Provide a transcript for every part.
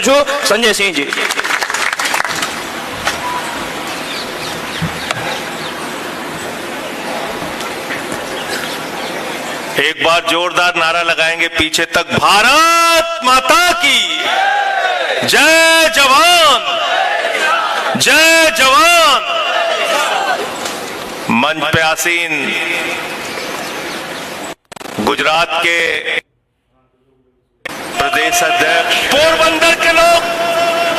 करूं छू संजय सिंह जी। एक बार जोरदार नारा लगाएंगे पीछे तक, भारत माता की जय जवान, जय जवान। मंच पे आसीन गुजरात के प्रदेश अध्यक्ष, पोरबंदर के लोग,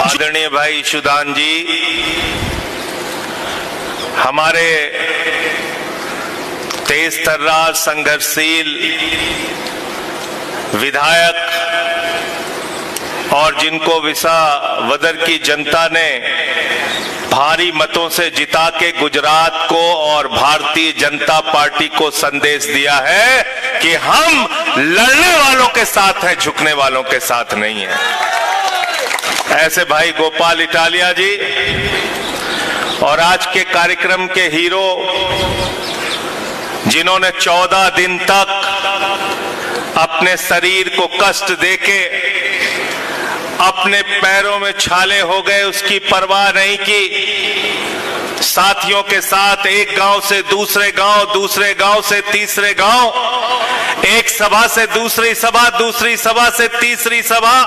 आदरणीय भाई सुदान जी, हमारे तेज तर्रार संघर्षशील विधायक और जिनको विसावदर की जनता ने भारी मतों से जिता के गुजरात को और भारतीय जनता पार्टी को संदेश दिया है कि हम लड़ने वालों के साथ हैं, झुकने वालों के साथ नहीं है। ऐसे भाई गोपाल इटालिया जी और आज के कार्यक्रम के हीरो, जिन्होंने 14 दिन तक अपने शरीर को कष्ट देके अपने पैरों में छाले हो गए उसकी परवाह नहीं की, साथियों के साथ एक गांव से दूसरे गांव, दूसरे गांव से तीसरे गांव, एक सभा से दूसरी सभा, दूसरी सभा से तीसरी सभा,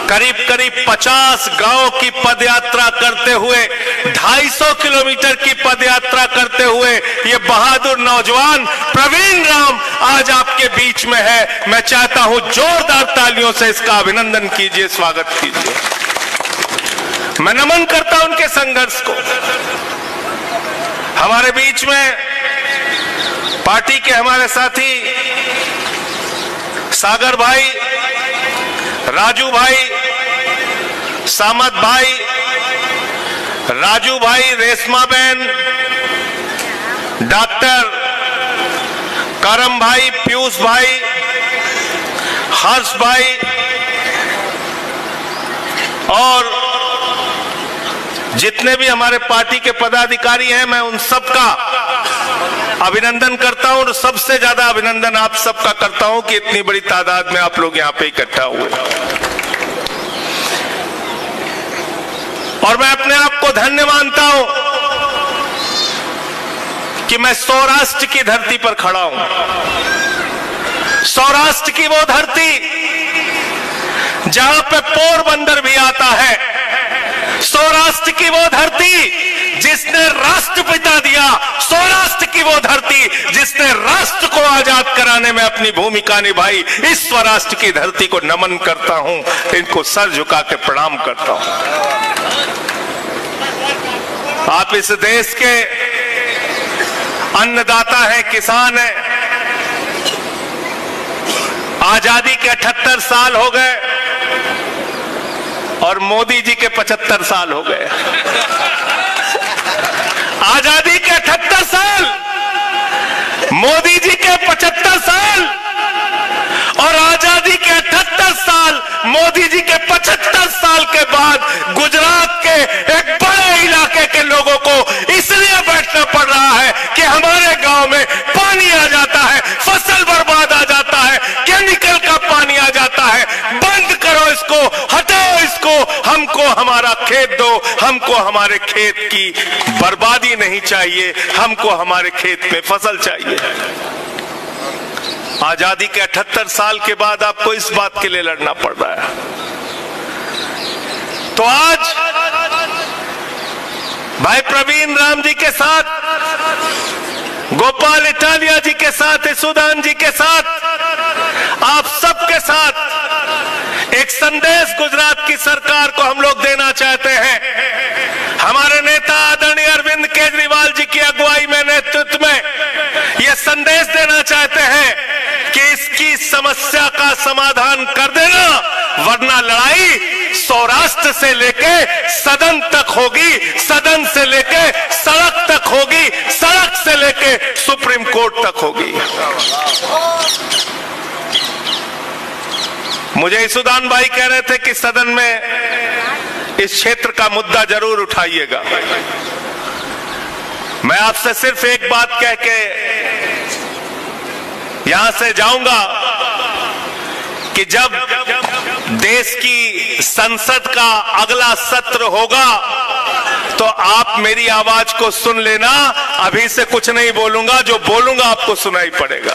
करीब करीब 50 गांव की पदयात्रा करते हुए, 250 किलोमीटर की पदयात्रा करते हुए ये बहादुर नौजवान प्रवीण राम आज आपके बीच में है। मैं चाहता हूं जोरदार तालियों से इसका अभिनंदन कीजिए, स्वागत कीजिए। मैं नमन करता हूं उनके संघर्ष को। हमारे बीच में पार्टी के हमारे साथी सागर भाई, राजू भाई, सामत भाई, राजू भाई, रेशमा बहन, डॉक्टर करम भाई, पीयूष भाई, हर्ष भाई और जितने भी हमारे पार्टी के पदाधिकारी हैं, मैं उन सबका अभिनंदन करता हूं और सबसे ज्यादा अभिनंदन आप सबका करता हूं कि इतनी बड़ी तादाद में आप लोग यहां पे इकट्ठा हुए। और मैं अपने आप को धन्य मानता हूं कि मैं सौराष्ट्र की धरती पर खड़ा हूं। सौराष्ट्र की वो धरती जहां पे पोरबंदर भी आता है, सौराष्ट्र की वो धरती जिसने राष्ट्रपिता दिया, सौराष्ट्र की वो धरती जिसने राष्ट्र को आजाद कराने में अपनी भूमिका निभाई, इस स्वराष्ट्र की धरती को नमन करता हूं, इनको सर झुका के प्रणाम करता हूं। आप इस देश के अन्नदाता हैं, किसान हैं। आजादी के 78 साल हो गए और मोदी जी के 75 साल हो गए। आजादी के 78 साल, मोदी जी के 75 साल और आजादी के 78 साल, मोदी जी के 75 साल के बाद गुजरात के एक बड़े इलाके के लोगों को इसलिए बैठना पड़ रहा है कि हमारे गांव में पानी आ जाता है, फसल बर्बाद आ जाता है, केमिकल का पानी आ जाता है। बंद करो इसको, हटाओ इसको, हमको हमारा खेत दो, हमको हमारे खेत की बर्बादी नहीं चाहिए, हमको हमारे खेत में फसल चाहिए। आजादी के 78 साल के बाद आपको इस बात के लिए लड़ना पड़ रहा है। तो आज भाई प्रवीण राम जी के साथ, गोपाल इटालिया जी के साथ, सुदान जी के साथ, आप सबके साथ एक संदेश गुजरात की सरकार को हम लोग देना चाहते हैं। हमारे नेता आदरणीय अरविंद केजरीवाल जी की अगुवाई में, नेतृत्व में यह संदेश देना चाहते हैं कि इसकी समस्या का समाधान कर देना, वरना लड़ाई सौराष्ट्र से लेके सदन तक होगी, सदन से लेके सड़क तक होगी, सड़क से लेके सुप्रीम कोर्ट तक होगी। मुझे सुदान भाई कह रहे थे कि सदन में इस क्षेत्र का मुद्दा जरूर उठाइएगा। मैं आपसे सिर्फ एक बात कह के यहां से जाऊंगा कि जब देश की संसद का अगला सत्र होगा तो आप मेरी आवाज को सुन लेना। अभी से कुछ नहीं बोलूंगा, जो बोलूंगा आपको सुनाई पड़ेगा।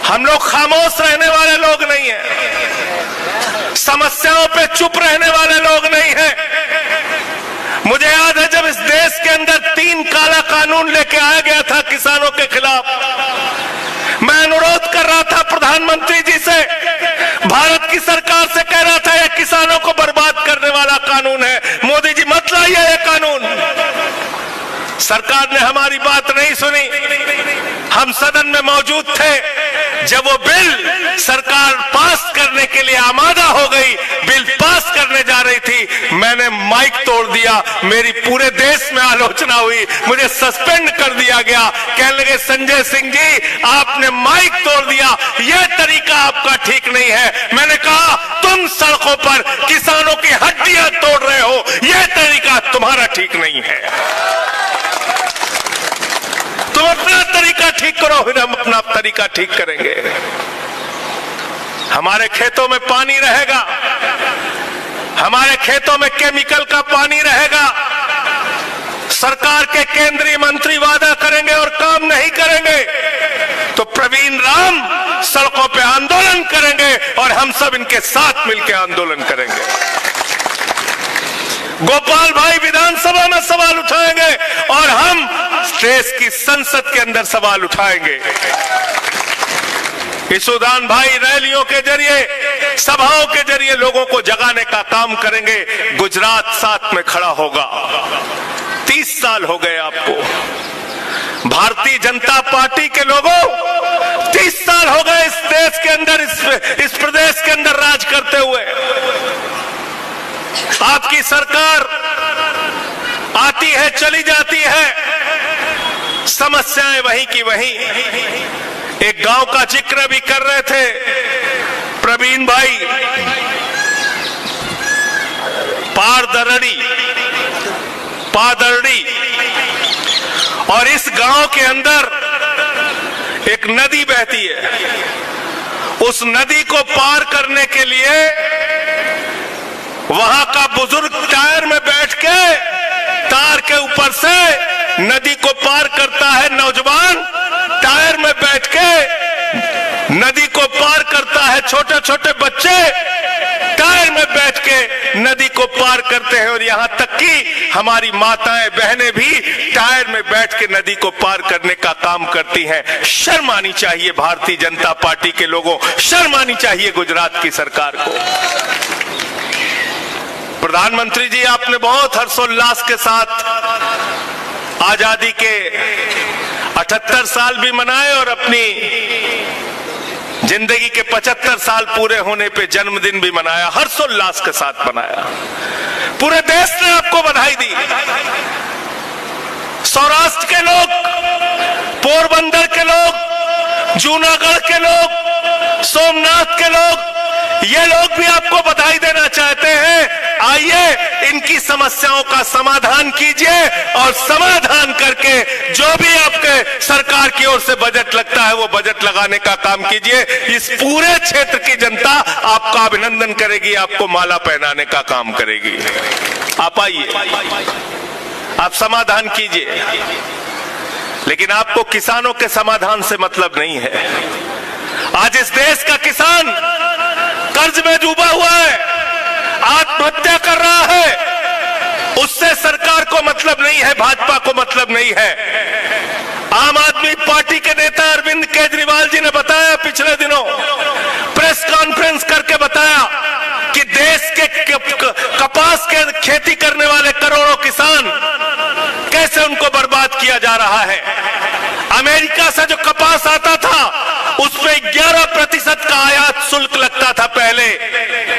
हम लोग खामोश रहने वाले लोग नहीं हैं, समस्याओं पे चुप रहने वाले लोग नहीं हैं। मुझे याद है जब इस देश के अंदर 3 काला कानून लेके आया गया था किसानों के खिलाफ, मैं अनुरोध कर रहा था प्रधानमंत्री जी से, भारत की सरकार से कह रहा था यह किसानों को बर्बाद करने वाला कानून है, मोदी जी मत लाइए यह कानून। सरकार ने हमारी बात नहीं सुनी। हम सदन में मौजूद थे जब वो बिल सरकार पास करने के लिए आमादा हो गई, बिल पास करने जा रही थी, मैंने माइक तोड़ दिया। मेरी पूरे देश में आलोचना हुई, मुझे सस्पेंड कर दिया गया। कहने लगे संजय सिंह जी आपने माइक तोड़ दिया, यह तरीका आपका ठीक नहीं है। मैंने कहा तुम सड़कों पर किसानों की हड्डियां तोड़ रहे हो, यह तरीका तुम्हारा ठीक नहीं है। तुम अपना तरीका ठीक करो, फिर हम अपना तरीका ठीक करेंगे। हमारे खेतों में पानी रहेगा, हमारे खेतों में केमिकल का पानी रहेगा। सरकार के केंद्रीय मंत्री वादा करेंगे और काम नहीं करेंगे तो प्रवीण राम सड़कों पे आंदोलन करेंगे और हम सब इनके साथ मिलकर आंदोलन करेंगे। गोपाल भाई विधानसभा में सवाल उठाएंगे और हम देश की संसद के अंदर सवाल उठाएंगे। ईशुदान भाई रैलियों के जरिए, सभाओं के जरिए लोगों को जगाने का काम करेंगे। गुजरात साथ में खड़ा होगा। 30 साल हो गए आपको, भारतीय जनता पार्टी के लोगों 30 साल हो गए इस देश के अंदर, इस प्रदेश के अंदर राज करते हुए। आपकी सरकार आती है चली जाती है, समस्याएं वहीं की वहीं। एक गांव का जिक्र भी कर रहे थे प्रवीण भाई, पादरड़ी, और इस गांव के अंदर एक नदी बहती है। उस नदी को पार करने के लिए वहां का बुजुर्ग टायर में बैठ के तार के ऊपर से नदी को पार करता है। नौजवान टायर में बैठ के नदी को पार करता है। छोटे छोटे बच्चे टायर में बैठ के नदी को पार करते हैं और यहां तक कि हमारी माताएं बहनें भी टायर में बैठ के नदी को पार करने का काम करती हैं। शर्म आनी चाहिए भारतीय जनता पार्टी के लोगों, शर्म आनी चाहिए गुजरात की सरकार को। प्रधानमंत्री जी आपने बहुत हर्षोल्लास के साथ आजादी के 78 साल भी मनाए और अपनी जिंदगी के 75 साल पूरे होने पे जन्मदिन भी मनाया, हर्षोल्लास के साथ मनाया। पूरे देश ने आपको बधाई दी। सौराष्ट्र के लोग, पोरबंदर के लोग, जूनागढ़ के लोग, सोमनाथ के लोग, ये लोग भी आपको बधाई देना चाहते हैं। आइए इनकी समस्याओं का समाधान कीजिए और समाधान करके जो भी आपके सरकार की ओर से बजट लगता है वो बजट लगाने का काम कीजिए। इस पूरे क्षेत्र की जनता आपका अभिनंदन करेगी, आपको माला पहनाने का काम करेगी। आप आइए, आप समाधान कीजिए, लेकिन आपको किसानों के समाधान से मतलब नहीं है। आज इस देश का किसान कर्ज में डूबा हुआ है, आत्महत्या कर रहा है, उससे सरकार को मतलब नहीं है, भाजपा को मतलब नहीं है। आम आदमी पार्टी के नेता अरविंद केजरीवाल जी ने बताया पिछले दिनों, प्रेस कॉन्फ्रेंस करके बताया कि देश के कपास के खेती करने वाले करोड़ों किसान कैसे उनको बर्बाद किया जा रहा है। अमेरिका से जो कपास आता था उस पे 11% का आयात शुल्क लगता था पहले,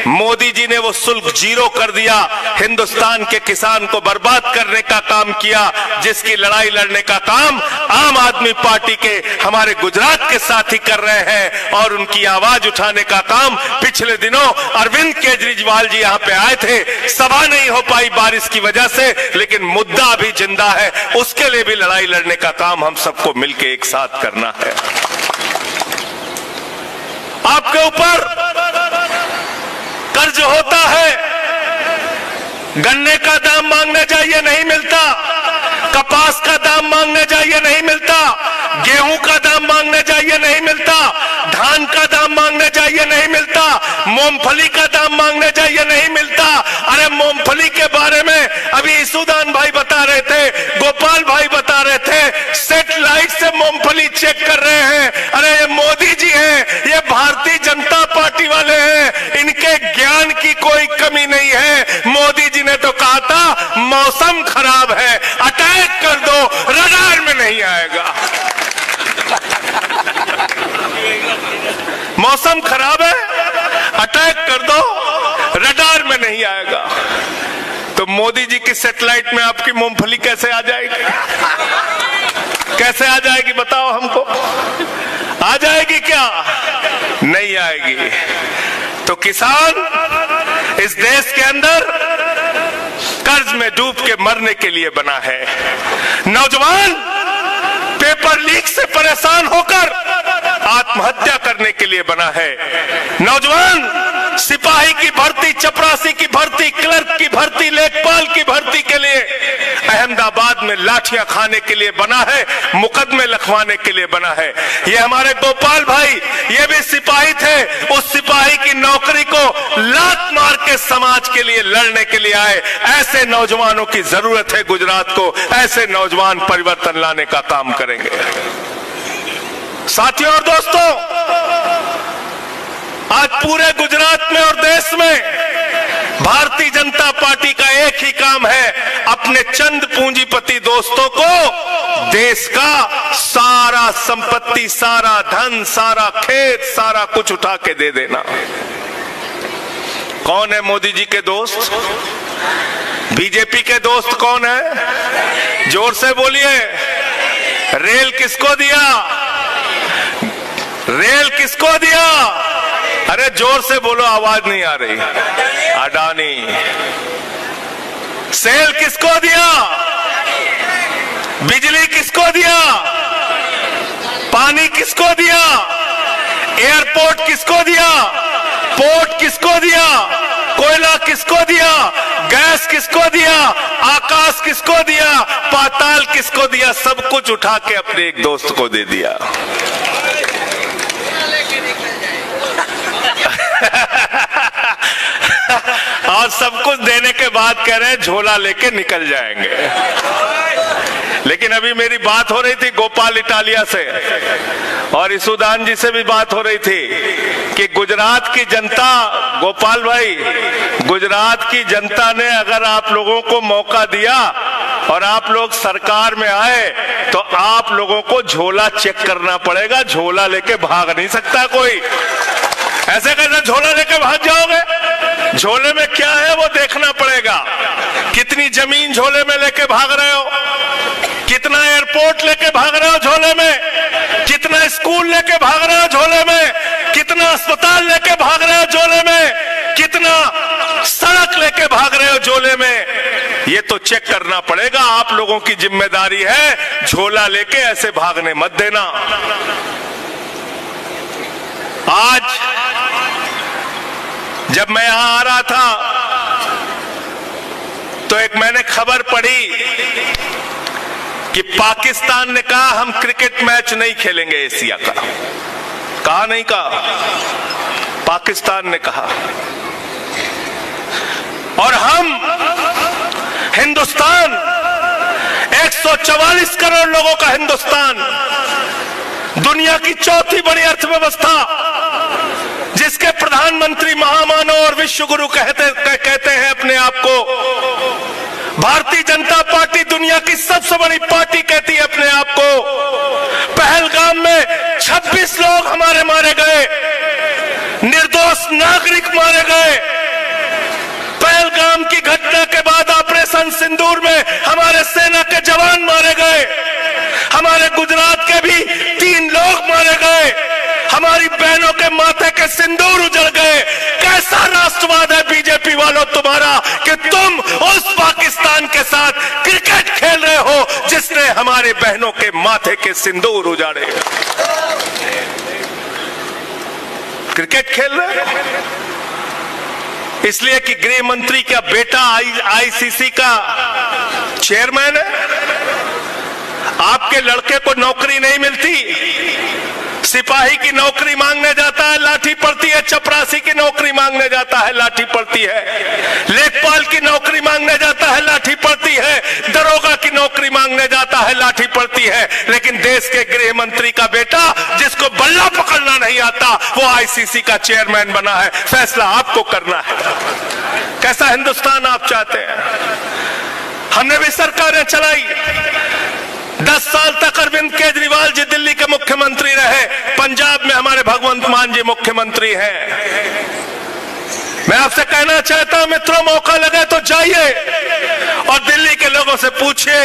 मोदी जी ने वो शुल्क 0 कर दिया। हिंदुस्तान के किसान को बर्बाद करने का काम किया, जिसकी लड़ाई लड़ने का काम आम आदमी पार्टी के हमारे गुजरात के साथी कर रहे हैं और उनकी आवाज उठाने का काम पिछले दिनों अरविंद केजरीवाल जी यहाँ पे आए थे। सभा नहीं हो पाई बारिश की वजह से, लेकिन मुद्दा अभी जिंदा है, उसके लिए भी लड़ाई लड़ने का काम हम सबको मिलकर एक साथ करना है। आपके ऊपर कर्ज होता है, गन्ने का दाम मांगने जाइए नहीं मिलता, कपास का दाम मांगने जाइए नहीं मिलता, गेहूं का दाम मांगने जाइए नहीं मिलता, धान का दाम मांगने जाइए नहीं मिलता, मूंगफली का दाम मांगने जाइए नहीं मिलता। अरे मूंगफली के बारे में अभी ईसुदान भाई बता रहे थे, गोपाल भाई बता रहे थे, सैटेलाइट से मूंगफली चेक कर रहे हैं। अरे ये मोदी जी हैं, ये भारतीय जनता पार्टी वाले हैं, इनके ज्ञान की कोई कमी नहीं है। मोदी जी ने तो कहा था मौसम खराब है, अटैक कर दो, रडार में नहीं आएगा। मौसम खराब है, अटैक कर दो, रडार में नहीं आएगा। तो मोदी जी की सैटेलाइट में आपकी मूंगफली कैसे आ जाएगी? कैसे आ जाएगी बताओ हमको? आ जाएगी क्या? नहीं आएगी। तो किसान इस देश के अंदर कर्ज में डूब के मरने के लिए बना है। नौजवान पेपर लीक से परेशान होकर आत्महत्या करने के लिए बना है। नौजवान सिपाही की भर्ती, चपरासी की भर्ती, क्लर्क की भर्ती, लेखपाल की भर्ती के लिए अहमदाबाद में लाठियां खाने के लिए बना है, मुकदमे लिखवाने के लिए बना है। ये हमारे गोपाल भाई, ये भी सिपाही थे, उस सिपाही की नौकरी को लात मार के समाज के लिए लड़ने के लिए आए। ऐसे नौजवानों की जरूरत है गुजरात को, ऐसे नौजवान परिवर्तन लाने का काम करेंगे। साथियों और दोस्तों, आज पूरे गुजरात में और देश में भारतीय जनता पार्टी का एक ही काम है, अपने चंद पूंजीपति दोस्तों को देश का सारा संपत्ति, सारा धन, सारा खेत, सारा कुछ उठा के दे देना। कौन है मोदी जी के दोस्त? बीजेपी के दोस्त कौन है? जोर से बोलिए। रेल किसको दिया? रेल किसको दिया? अरे जोर से बोलो, आवाज नहीं आ रही। अडानी। सेल किसको दिया? बिजली किसको दिया? पानी किसको दिया? एयरपोर्ट किसको दिया? पोर्ट किसको दिया? कोयला किसको दिया? गैस किसको दिया? आकाश किसको दिया? पाताल किसको दिया? सब कुछ उठा के अपने एक दोस्त को दे दिया। और सब कुछ देने के बाद कह रहे हैं झोला लेके निकल जाएंगे। लेकिन अभी मेरी बात हो रही थी गोपाल इटालिया से और ईसुदान जी से भी बात हो रही थी कि गुजरात की जनता, गोपाल भाई, गुजरात की जनता ने अगर आप लोगों को मौका दिया और आप लोग सरकार में आए तो आप लोगों को झोला चेक करना पड़ेगा। झोला लेके भाग नहीं सकता कोई। ऐसे कैसे झोला लेके भाग जाओगे? झोले में क्या है वो देखना पड़ेगा। कितनी जमीन झोले में लेके भाग रहे हो? कितना एयरपोर्ट लेके भाग रहे हो झोले में? कितना स्कूल लेके भाग रहे हो झोले में? कितना अस्पताल लेके भाग रहे हो झोले में? कितना सड़क लेके भाग रहे हो झोले में? ये तो चेक करना पड़ेगा। आप लोगों की जिम्मेदारी है, झोला लेके ऐसे भागने मत देना। आज जब मैं यहां आ रहा था तो एक मैंने खबर पढ़ी कि पाकिस्तान ने कहा हम क्रिकेट मैच नहीं खेलेंगे एशिया का। कहा नहीं कहा? पाकिस्तान ने कहा। और हम हिंदुस्तान, 144 करोड़ लोगों का हिंदुस्तान, दुनिया की चौथी बड़ी अर्थव्यवस्था, जिसके प्रधानमंत्री महामानव और विश्व गुरु कहते हैं अपने आप को। भारतीय जनता पार्टी दुनिया की सबसे बड़ी पार्टी कहती है अपने आप को। पहलगाम में 26 लोग हमारे मारे गए, निर्दोष नागरिक मारे गए। पहलगाम की घटना के बाद ऑपरेशन सिंदूर में हमारे सेना के जवान मारे गए। हमारे गुजरात के भी 3 लोग मारे गए। हमारी बहनों के माथे के सिंदूर उजड़ गए। कैसा राष्ट्रवाद है बीजेपी वालों तुम्हारा कि तुम उस पाकिस्तान के साथ क्रिकेट खेल रहे हो जिसने हमारे बहनों के माथे के सिंदूर उजाड़े। क्रिकेट खेल रहे हैं, इसलिए कि गृह मंत्री का बेटा आईसीसी का चेयरमैन है। आपके लड़के को नौकरी नहीं मिलती, सिपाही की नौकरी मांगने जाता है, लाठी पड़ती है। चपरासी की नौकरी मांगने जाता है, लाठी पड़ती है। लेखपाल की नौकरी मांगने जाता है, लाठी पड़ती है। दरोगा की नौकरी मांगने जाता है, लाठी पड़ती है। लेकिन देश के गृह मंत्री का बेटा, जिसको बल्ला पकड़ना नहीं आता, वो आईसीसी का चेयरमैन बना है। फैसला आपको करना है, कैसा हिंदुस्तान आप चाहते हैं। हमने भी सरकारें चलाई, 10 साल तक अरविंद केजरीवाल जी दिल्ली के मुख्यमंत्री रहे, पंजाब में हमारे भगवंत मान जी मुख्यमंत्री हैं। मैं आपसे कहना चाहता हूं मित्रों, मौका लगे तो जाइए और दिल्ली के लोगों से पूछिए।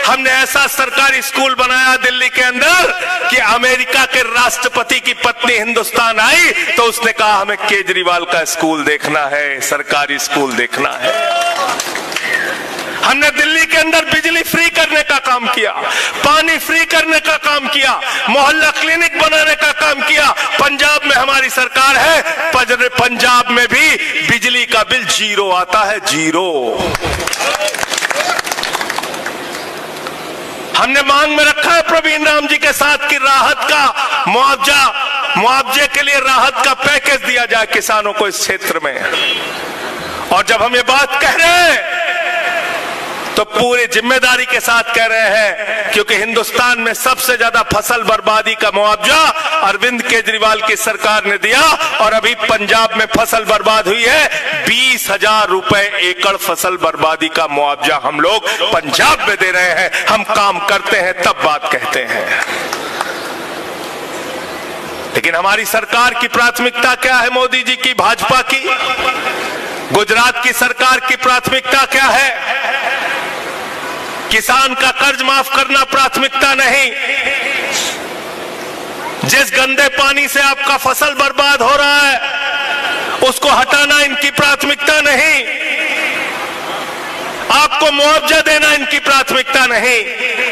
हमने ऐसा सरकारी स्कूल बनाया दिल्ली के अंदर कि अमेरिका के राष्ट्रपति की पत्नी हिंदुस्तान आई तो उसने कहा हमें केजरीवाल का स्कूल देखना है, सरकारी स्कूल देखना है। हमने दिल्ली के अंदर बिजली फ्री करने का काम किया, पानी फ्री करने का काम किया, मोहल्ला क्लिनिक बनाने का काम किया। पंजाब में हमारी सरकार है, पंजाब में भी बिजली का बिल 0 आता है, 0। हमने मांग में रखा है प्रवीण राम जी के साथ कि राहत का मुआवजे के लिए राहत का पैकेज दिया जाए किसानों को इस क्षेत्र में। और जब हम ये बात कह रहे हैं तो पूरी जिम्मेदारी के साथ कह रहे हैं, क्योंकि हिंदुस्तान में सबसे ज्यादा फसल बर्बादी का मुआवजा अरविंद केजरीवाल की सरकार ने दिया। और अभी पंजाब में फसल बर्बाद हुई है, 20,000 रुपए एकड़ फसल बर्बादी का मुआवजा हम लोग पंजाब में दे रहे हैं। हम काम करते हैं तब बात कहते हैं। लेकिन हमारी सरकार की प्राथमिकता क्या है, मोदी जी की, भाजपा की? गुजरात की सरकार की प्राथमिकता क्या है? किसान का कर्ज माफ करना प्राथमिकता नहीं। जिस गंदे पानी से आपका फसल बर्बाद हो रहा है उसको हटाना इनकी प्राथमिकता नहीं। आपको मुआवजा देना इनकी प्राथमिकता नहीं।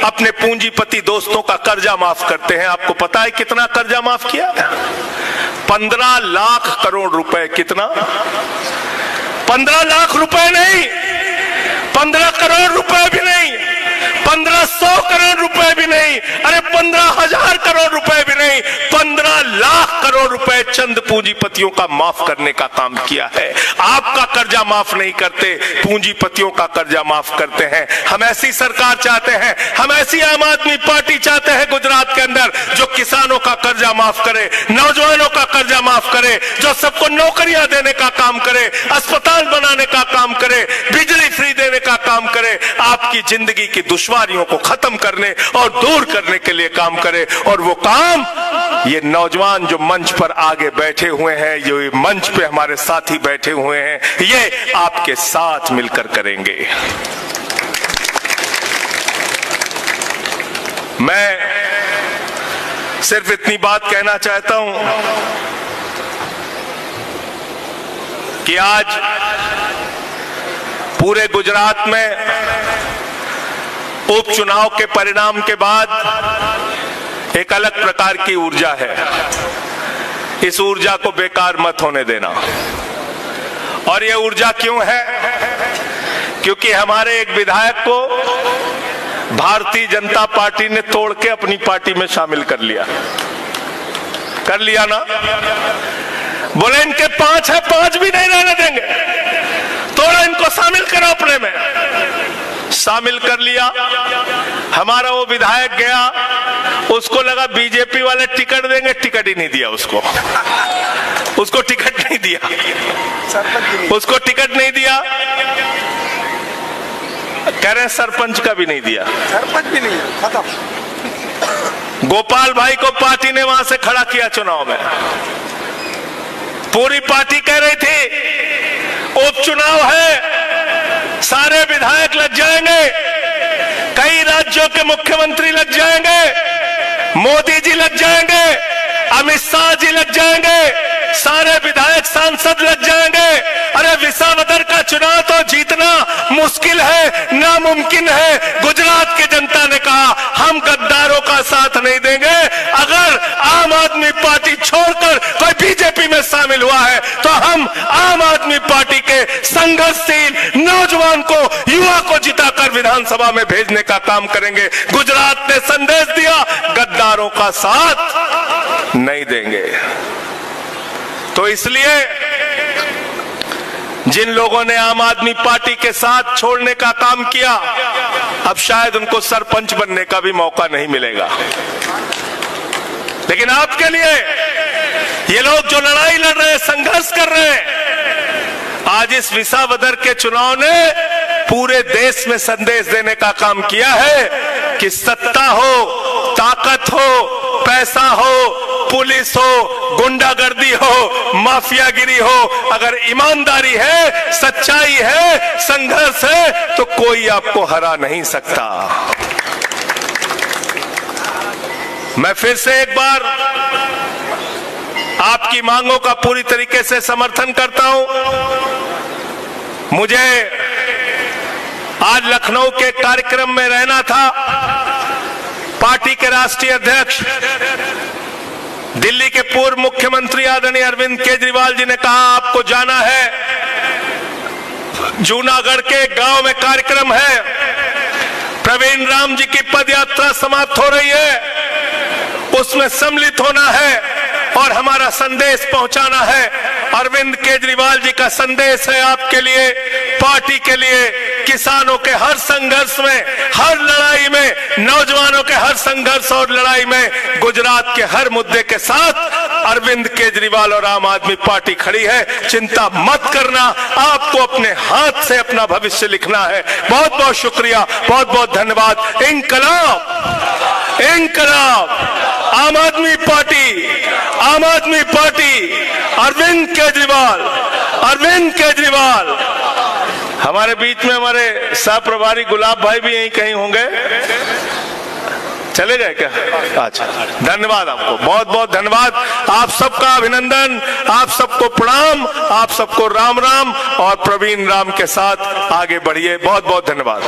अपने पूंजीपति दोस्तों का कर्जा माफ करते हैं। आपको पता है कितना कर्जा माफ किया? 15 लाख करोड़ रुपए। कितना? 15 लाख रुपए नहीं, 15 करोड़ रुपए भी नहीं, 1500 करोड़ रुपए भी नहीं, अरे 15,000 करोड़ रुपए भी नहीं, 15 लाख करोड़ रुपए चंद पूंजीपतियों का माफ करने का काम किया है। आपका कर्जा माफ नहीं करते, पूंजीपतियों का कर्जा माफ करते हैं। हम ऐसी सरकार चाहते हैं, हम ऐसी आम आदमी पार्टी चाहते हैं गुजरात के अंदर जो किसानों का कर्जा माफ करे, नौजवानों का कर्जा माफ करे, जो सबको नौकरियां देने का काम करे, अस्पताल बनाने का काम करे, बिजली फ्री देने का काम करे, आपकी जिंदगी की दुश्वारियों को खत्म करने और दूर करने के लिए काम करे। और वो काम ये नौजवान जो मंच पर आगे बैठे हुए हैं, जो ये मंच पे हमारे साथी बैठे हुए हैं, ये आपके साथ मिलकर करेंगे। मैं सिर्फ इतनी बात कहना चाहता हूं कि आज पूरे गुजरात में उपचुनाव के परिणाम के बाद एक अलग प्रकार की ऊर्जा है। इस ऊर्जा को बेकार मत होने देना। और यह ऊर्जा क्यों है? क्योंकि हमारे एक विधायक को भारतीय जनता पार्टी ने तोड़ के अपनी पार्टी में शामिल कर लिया ना। बोले इनके 5 है, 5 भी नहीं रहने देंगे, तोड़ा, इनको शामिल करो अपने में। शामिल कर लिया। हमारा वो विधायक गया, उसको लगा बीजेपी वाले टिकट देंगे, टिकट ही नहीं दिया उसको टिकट नहीं दिया, उसको टिकट नहीं दिया। कह रहे हैं सरपंच का भी नहीं दिया, सरपंच भी नहीं, खत्म। गोपाल भाई को पार्टी ने वहां से खड़ा किया चुनाव में। पूरी पार्टी कह रही थी उपचुनाव है, सारे विधायक लग जाएंगे, कई राज्यों के मुख्यमंत्री लग जाएंगे, मोदी जी लग जाएंगे, अमित शाह जी लग जाएंगे, सारे विधायक सांसद लग जाएंगे। अरे विसावदर का चुनाव तो जीतना मुश्किल है, नामुमकिन है। गुजरात की जनता ने कहा हम गद्दारों का साथ नहीं देंगे। अगर आम आदमी पार्टी छोड़कर कोई बीजेपी में शामिल हुआ है, तो हम आम आदमी पार्टी के संघर्षशील नौजवान को, युवा को जिताकर विधानसभा में भेजने का काम करेंगे। गुजरात ने संदेश दिया, गद्दारों का साथ नहीं देंगे। तो इसलिए जिन लोगों ने आम आदमी पार्टी के साथ छोड़ने का काम किया, अब शायद उनको सरपंच बनने का भी मौका नहीं मिलेगा। लेकिन आपके लिए ये लोग जो लड़ाई लड़ रहे हैं, संघर्ष कर रहे हैं, आज इस विसावदर के चुनाव ने पूरे देश में संदेश देने का काम किया है कि सत्ता हो, ताकत हो, पैसा हो, पुलिस हो, गुंडागर्दी हो, माफियागिरी हो, अगर ईमानदारी है, सच्चाई है, संघर्ष है, तो कोई आपको हरा नहीं सकता। मैं फिर से एक बार आपकी मांगों का पूरी तरीके से समर्थन करता हूं। मुझे आज लखनऊ के कार्यक्रम में रहना था। पार्टी के राष्ट्रीय अध्यक्ष, दिल्ली के पूर्व मुख्यमंत्री आदरणीय अरविंद केजरीवाल जी ने कहा आपको जाना है, जूनागढ़ के गांव में कार्यक्रम है, प्रवीण राम जी की पदयात्रा समाप्त हो रही है, उसमें सम्मिलित होना है और हमारा संदेश पहुंचाना है। अरविंद केजरीवाल जी का संदेश है आपके लिए, पार्टी के लिए, किसानों के हर संघर्ष में, हर लड़ाई में, नौजवानों के हर संघर्ष और लड़ाई में, गुजरात के हर मुद्दे के साथ अरविंद केजरीवाल और आम आदमी पार्टी खड़ी है। चिंता मत करना, आपको अपने हाथ से अपना भविष्य लिखना है। बहुत बहुत शुक्रिया, बहुत बहुत धन्यवाद। इंकलाब, इंकलाब, आम आदमी पार्टी, आम आदमी पार्टी, अरविंद केजरीवाल, अरविंद केजरीवाल। हमारे बीच में हमारे सह प्रभारी गुलाब भाई भी यहीं कहीं होंगे, चले गए क्या? अच्छा, धन्यवाद आपको, बहुत बहुत धन्यवाद। आप सबका अभिनंदन, आप सबको प्रणाम, आप सबको राम राम, और प्रवीण राम के साथ आगे बढ़िए। बहुत बहुत धन्यवाद।